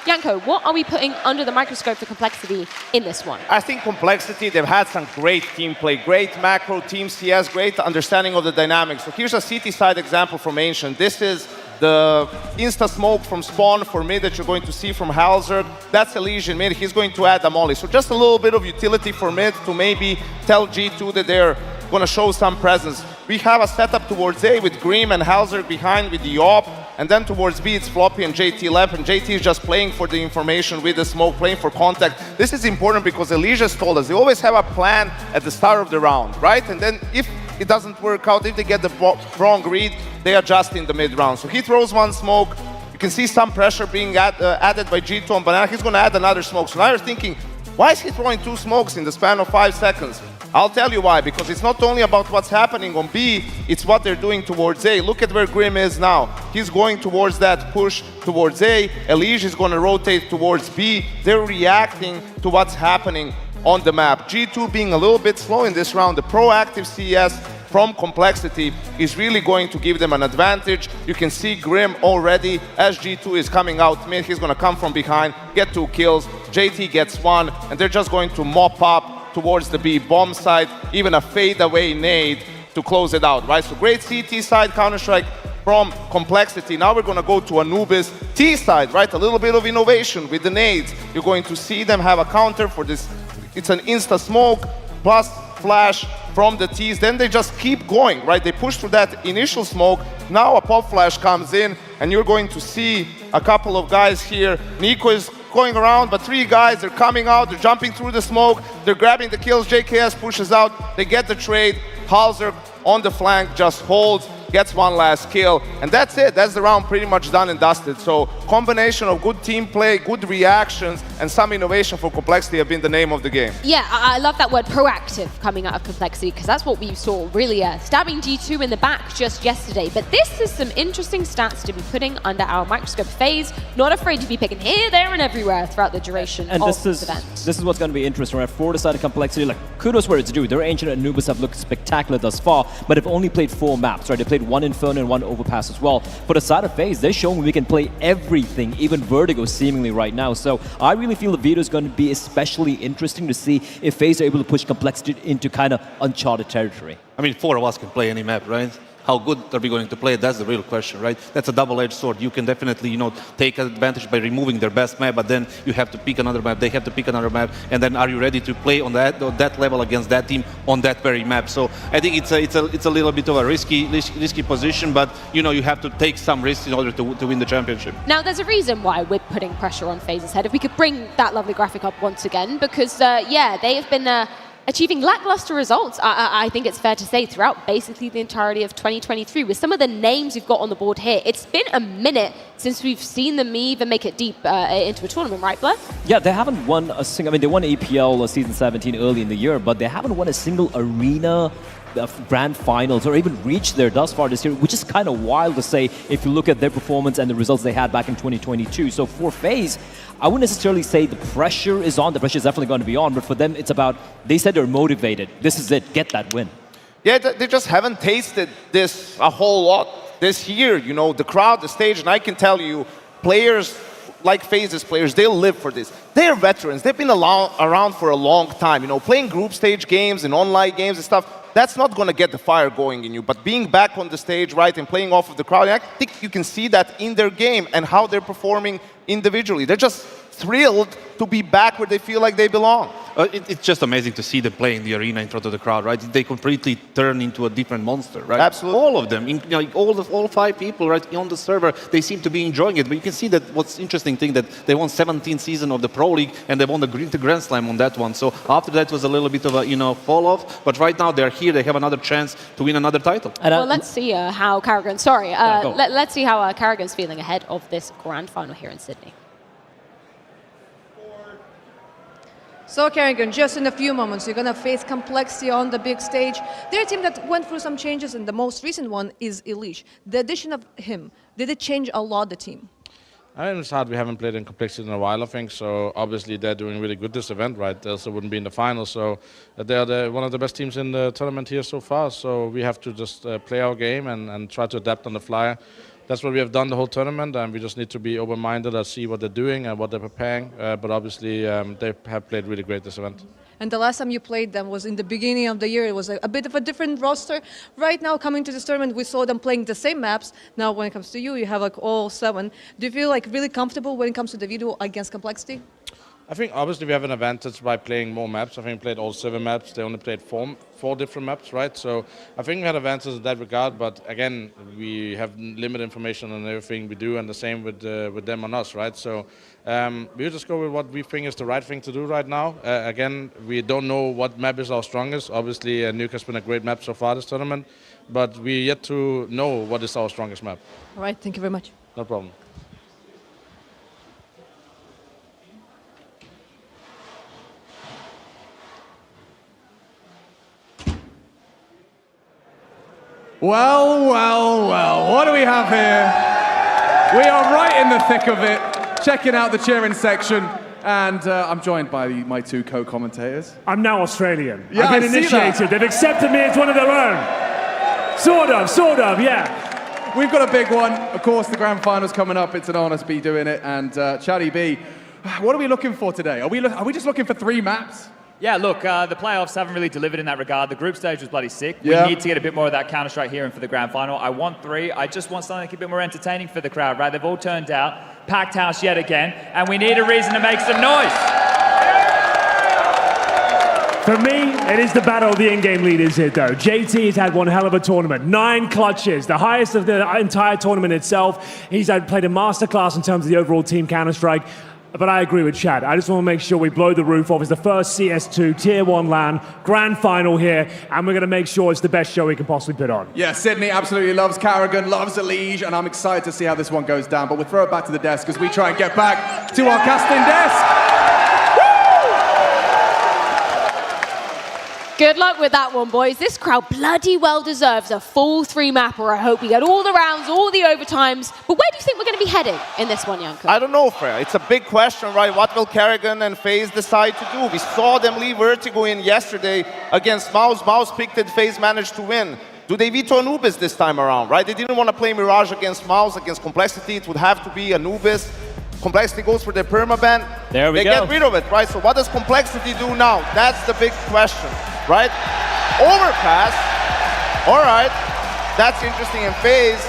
Yanko, what are we putting under the microscope for Complexity in this one? I think Complexity, they've had some great team play, great macro team CS, great understanding of the dynamics. So here's a CT side example from Ancient. This is the insta-smoke from spawn for mid that you're going to see from Halzerd. That's Elysian mid. He's going to add a molly. So just a little bit of utility for mid to maybe tell G2 that they're going to show some presence. We have a setup towards A with Grim and Halzerd behind with the AWP. And then towards B, it's Floppy and JT left. And JT is just playing for the information with the smoke, playing for contact. This is important because Elysia's told us they always have a plan at the start of the round, right? And then if it doesn't work out, if they get the wrong read, they adjust in the mid-round. So he throws 1 smoke. You can see some pressure being added by G2 on Banana. He's going to add another smoke. So now you're thinking, why is he throwing 2 smokes in the span of 5 seconds? I'll tell you why, because it's not only about what's happening on B, it's what they're doing towards A. Look at where Grim is now. He's going towards that push towards A. Elysia is going to rotate towards B. They're reacting to what's happening on the map. G2 being a little bit slow in this round. The proactive CS from Complexity is really going to give them an advantage. You can see Grim already as G2 is coming out mid. He's going to come from behind, get 2 kills. JT gets 1, and they're just going to mop up towards the B bomb side, even a fade away nade to close it out, right? So great CT side Counter-Strike from Complexity. Now we're going to go to Anubis T side, right? A little bit of innovation with the nades. You're going to see them have a counter for this. It's an insta smoke plus flash from the T's. Then they just keep going, right? They push through that initial smoke. Now a pop flash comes in, and you're going to see a couple of guys here. Nico is going around, but 3 guys, they're coming out, they're jumping through the smoke, they're grabbing the kills. JKS pushes out, they get the trade. Halzerd on the flank just holds, gets 1 last kill, and that's it. That's the round pretty much done and dusted. So combination of good team play, good reactions, and some innovation for Complexity have been the name of the game. Yeah, I love that word proactive coming out of Complexity, because that's what we saw really stabbing G2 in the back just yesterday. But this is some interesting stats to be putting under our microscope. FaZe not afraid to be picking here, there, and everywhere throughout the duration of this event. This is what's going to be interesting, right? For the side of Complexity, like, kudos where it's due. Their Ancient and Anubis have looked spectacular thus far, but have only played 4 maps, right? They played 1 Inferno and 1 Overpass as well. For the side of FaZe, they're showing we can play everything, even Vertigo seemingly right now. So I really feel the Vito is going to be especially interesting to see if FaZe are able to push Complexity into kind of uncharted territory. I mean, 4 of us can play any map, right? How good are we going to play? That's the real question, right? That's a double-edged sword. You can definitely, take advantage by removing their best map, but then you have to pick another map. They have to pick another map, and then are you ready to play on that level against that team on that very map? So I think it's a little bit of a risky position, but you have to take some risks in order to win the championship. Now, there's a reason why we're putting pressure on FaZe's head. If we could bring that lovely graphic up once again, because yeah, they have been achieving lackluster results, I think it's fair to say, throughout basically the entirety of 2023. With some of the names we've got on the board here, it's been a minute since we've seen them even make it deep into a tournament, right, Blair? Yeah, they haven't won a single... I mean, they won EPL Season 17 early in the year, but they haven't won a single arena grand finals or even reached there thus far this year, which is kind of wild to say if you look at their performance and the results they had back in 2022. So for FaZe, I wouldn't necessarily say the pressure is on. The pressure is definitely going to be on, but for them, it's about, they said they're motivated. This is it. Get that win. Yeah, they just haven't tasted this a whole lot this year. The crowd, the stage, and I can tell you, players like FaZe's players, they'll live for this. They're veterans. They've been around for a long time. Playing group stage games and online games and stuff, that's not going to get the fire going in you. But being back on the stage, right, and playing off of the crowd, I think you can see that in their game and how they're performing individually. They're just thrilled to be back where they feel like they belong. It's just amazing to see them play in the arena in front of the crowd, right? They completely turn into a different monster, right? Absolutely. All of them, all 5 people, right, on the server, they seem to be enjoying it. But you can see that what's interesting thing that they won 17th season of the Pro League and they won the Grand Slam on that one. So after that was a little bit of a fall off. But right now they're here. They have another chance to win another title. Well, let's see how Carrigan. Sorry, let's see how Carrigan's feeling ahead of this grand final here in Sydney. So Carrigan, just in a few moments, you're going to face Complexity on the big stage. They're a team that went through some changes, and the most recent one is Elish. The addition of him, did it change a lot the team? I mean, it's hard. We haven't played in Complexity in a while, I think. So obviously they're doing really good this event, right? Else they wouldn't be in the final. So they're one of the best teams in the tournament here so far. So we have to just play our game and try to adapt on the fly. That's what we have done the whole tournament, and we just need to be open-minded and see what they're doing and what they're preparing. But obviously, they have played really great this event. And the last time you played them was in the beginning of the year. It was a bit of a different roster. Right now, coming to this tournament, we saw them playing the same maps. Now, when it comes to you, you have like all 7. Do you feel like really comfortable when it comes to the video against Complexity? I think obviously we have an advantage by playing more maps. I think we played all 7 maps. They only played 4 different maps, right? So I think we had advantages in that regard. But again, we have limited information on everything we do, and the same with them on us, right? So we'll just go with what we think is the right thing to do right now. Again, we don't know what map is our strongest. Obviously, Nuke has been a great map so far this tournament, but we're yet to know what is our strongest map. All right, thank you very much. No problem. Well, well, well, what do we have here? We are right in the thick of it, checking out the cheering section, and I'm joined by my 2 co-commentators. I'm now Australian. Yeah, I've been initiated. They've accepted me as one of their own. Sort of, yeah. We've got a big one. Of course, the grand final's coming up. It's an honor to be doing it. And Chatty B, what are we looking for today? Are we just looking for 3 maps? Yeah, look, the playoffs haven't really delivered in that regard. The group stage was bloody sick. Yeah. We need to get a bit more of that Counter-Strike here and for the grand final. I want 3. I just want something a bit more entertaining for the crowd, right? They've all turned out. Packed house yet again. And we need a reason to make some noise. For me, it is the battle of the in-game leaders here, though. JT has had one hell of a tournament. 9 clutches, the highest of the entire tournament itself. He's played a masterclass in terms of the overall team Counter-Strike. But I agree with Chad. I just want to make sure we blow the roof off. It's the first CS2 Tier 1 LAN grand final here, and we're going to make sure it's the best show we can possibly put on. Yeah, Sydney absolutely loves Carrigan, loves Elish, and I'm excited to see how this one goes down. But we'll throw it back to the desk as we try and get back to our casting desk. Good luck with that one, boys. This crowd bloody well deserves a full 3-mapper. I hope we get all the rounds, all the overtimes. But where do you think we're going to be heading in this one, Janko? I don't know, Freya. It's a big question, right? What will Carrigan and FaZe decide to do? We saw them leave Vertigo in yesterday against Mouse. Mouse picked it, FaZe managed to win. Do they veto Anubis this time around, right? They didn't want to play Mirage against Mouse, against Complexity. It would have to be Anubis. Complexity goes for their permaban. There we go. They get rid of it, right? So what does Complexity do now? That's the big question, right? Overpass. All right. That's interesting. And FaZe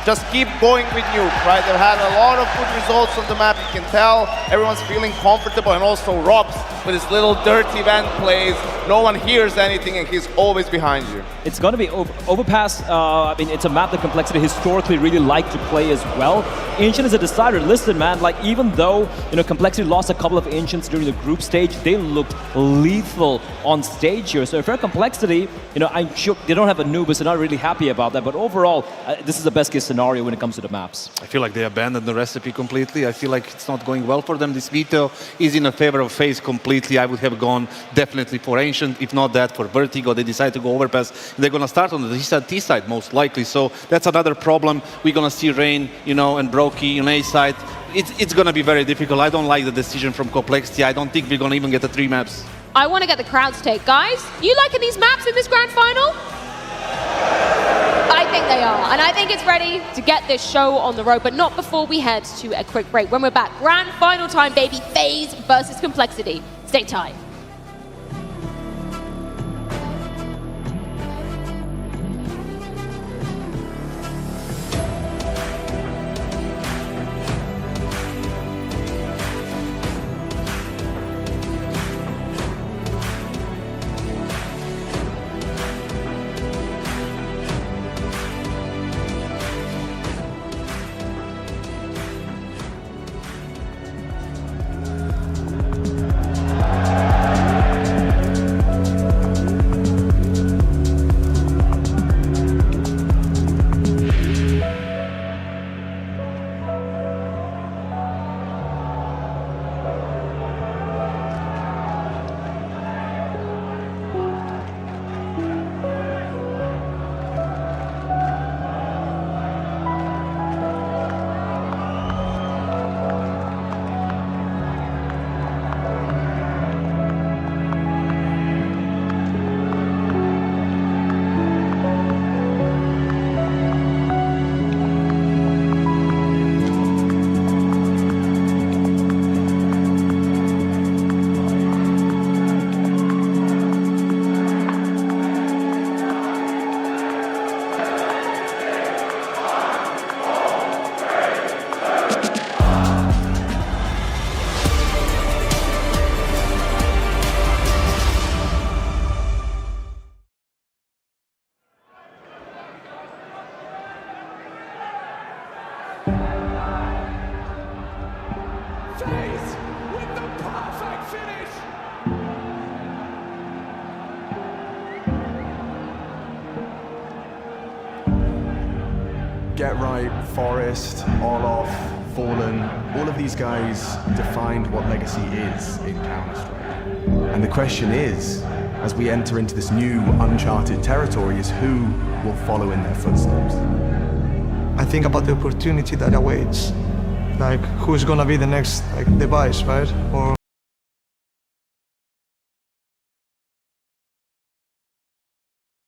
just keep going with Nuke, right? They've had a lot of good results on the map. You can tell everyone's feeling comfortable, and also Robs with his little dirty vent plays. No one hears anything, and he's always behind you. It's going to be Overpass. I mean, it's a map that Complexity historically really liked to play as well. Ancient is a decider. Listen, man, like even though Complexity lost a couple of Ancients during the group stage, they looked lethal on stage here. So if you're Complexity, I'm sure they don't have Anubis. They're not really happy about that. But overall, this is the best case scenario when it comes to the maps. I feel like they abandoned the recipe completely. I feel like it's not going well for them. This veto is in a favor of FaZe completely. I would have gone definitely for Ancient, if not that, for Vertigo. They decided to go Overpass. They're going to start on the T side most likely. So that's another problem. We're going to see Rain, and Brokey on A side. It's going to be very difficult. I don't like the decision from Complexity. I don't think we're going to even get the 3 maps. I want to get the crowd's take. Guys, you liking these maps in this grand final? I think they are, and I think it's ready to get this show on the road, but not before we head to a quick break. When we're back, grand final time, baby. FaZe versus Complexity. Stay tight. Get Right, Forest, Orloff, Fallen, all of these guys defined what legacy is in Counter-Strike. And the question is, as we enter into this new uncharted territory, is who will follow in their footsteps. I think about the opportunity that awaits. Like, who's gonna be the next device, right? Or